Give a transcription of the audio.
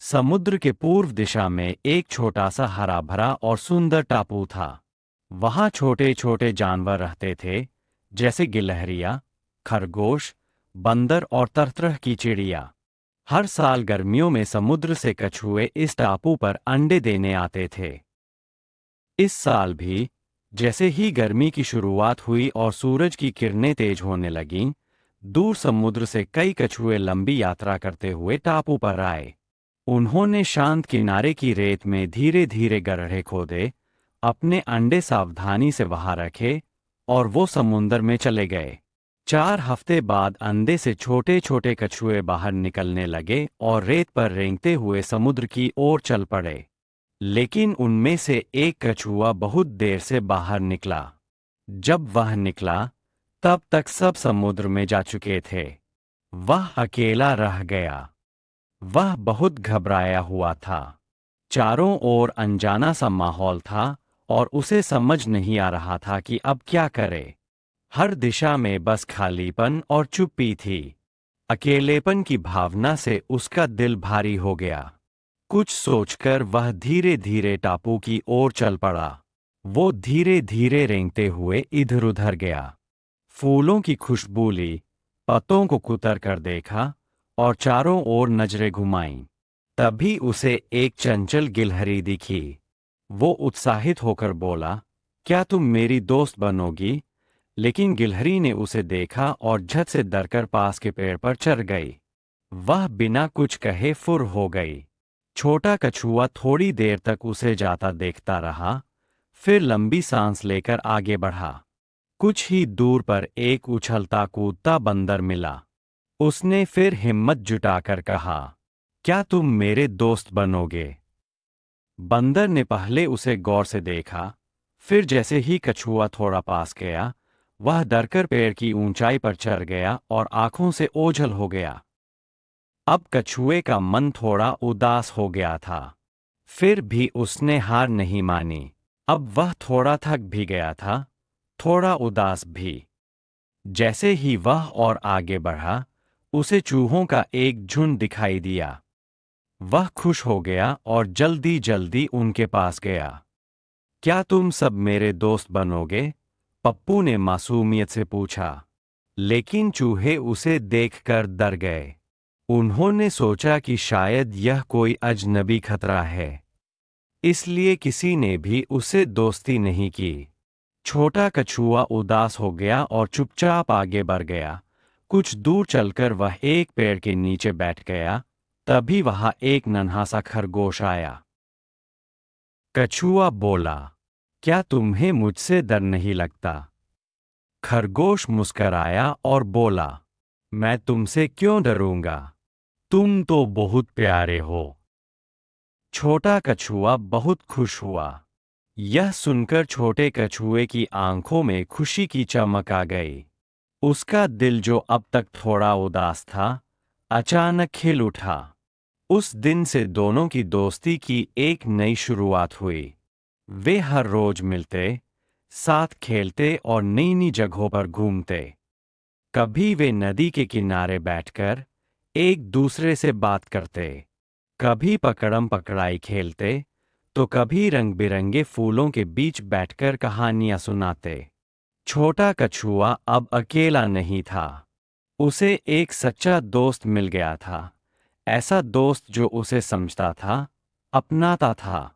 समुद्र के पूर्व दिशा में एक छोटा सा हरा भरा और सुंदर टापू था। वहाँ छोटे छोटे जानवर रहते थे, जैसे गिलहरियाँ, खरगोश, बंदर और तरह तरह की चिड़िया। हर साल गर्मियों में समुद्र से कछुए इस टापू पर अंडे देने आते थे। इस साल भी जैसे ही गर्मी की शुरुआत हुई और सूरज की किरणें तेज होने लगीं, दूर समुद्र से कई कछुए लंबी यात्रा करते हुए टापू पर आए। उन्होंने शांत किनारे की रेत में धीरे धीरे गड्ढे खोदे, अपने अंडे सावधानी से वहां रखे और वो समुंदर में चले गए। 4 हफ्ते बाद अंडे से छोटे छोटे कछुए बाहर निकलने लगे और रेत पर रेंगते हुए समुद्र की ओर चल पड़े। लेकिन उनमें से एक कछुआ बहुत देर से बाहर निकला। जब वह निकला, तब तक सब समुद्र में जा चुके थे। वह अकेला रह गया। वह बहुत घबराया हुआ था। चारों ओर अनजाना सा माहौल था और उसे समझ नहीं आ रहा था कि अब क्या करे। हर दिशा में बस खालीपन और चुप्पी थी। अकेलेपन की भावना से उसका दिल भारी हो गया। कुछ सोचकर वह धीरे धीरे टापू की ओर चल पड़ा। वो धीरे धीरे रेंगते हुए इधर उधर गया। फूलों की खुशबू ली, पत्तों को कुतर कर देखा और चारों ओर नजरें घुमाईं। तभी उसे एक चंचल गिलहरी दिखी। वो उत्साहित होकर बोला, क्या तुम मेरी दोस्त बनोगी? लेकिन गिलहरी ने उसे देखा और झट से डरकर पास के पेड़ पर चढ़ गई। वह बिना कुछ कहे फुर हो गई। छोटा कछुआ थोड़ी देर तक उसे जाता देखता रहा, फिर लंबी सांस लेकर आगे बढ़ा। कुछ ही दूर पर एक उछलता कूदता बंदर मिला। उसने फिर हिम्मत जुटाकर कहा, क्या तुम मेरे दोस्त बनोगे? बंदर ने पहले उसे गौर से देखा, फिर जैसे ही कछुआ थोड़ा पास गया, वह डरकर पेड़ की ऊंचाई पर चढ़ गया और आंखों से ओझल हो गया। अब कछुए का मन थोड़ा उदास हो गया था। फिर भी उसने हार नहीं मानी। अब वह थोड़ा थक भी गया था, थोड़ा उदास भी। जैसे ही वह और आगे बढ़ा, उसे चूहों का एक झुंड दिखाई दिया। वह खुश हो गया और जल्दी जल्दी उनके पास गया। क्या तुम सब मेरे दोस्त बनोगे? पप्पू ने मासूमियत से पूछा। लेकिन चूहे उसे देखकर डर गए। उन्होंने सोचा कि शायद यह कोई अजनबी खतरा है, इसलिए किसी ने भी उसे दोस्ती नहीं की। छोटा कछुआ उदास हो गया और चुपचाप आगे बढ़ गया। कुछ दूर चलकर वह एक पेड़ के नीचे बैठ गया। तभी वहां एक नन्हा सा खरगोश आया। कछुआ बोला, क्या तुम्हें मुझसे डर नहीं लगता? खरगोश मुस्कराया और बोला, मैं तुमसे क्यों डरूंगा? तुम तो बहुत प्यारे हो। छोटा कछुआ बहुत खुश हुआ। यह सुनकर छोटे कछुए की आंखों में खुशी की चमक आ गई। उसका दिल जो अब तक थोड़ा उदास था, अचानक खिल उठा। उस दिन से दोनों की दोस्ती की एक नई शुरुआत हुई। वे हर रोज मिलते, साथ खेलते और नई नई जगहों पर घूमते। कभी वे नदी के किनारे बैठकर एक दूसरे से बात करते, कभी पकड़म पकड़ाई खेलते, तो कभी रंग बिरंगे फूलों के बीच बैठकर कहानियां सुनाते। छोटा कछुआ अब अकेला नहीं था। उसे एक सच्चा दोस्त मिल गया था। ऐसा दोस्त जो उसे समझता था, अपनाता था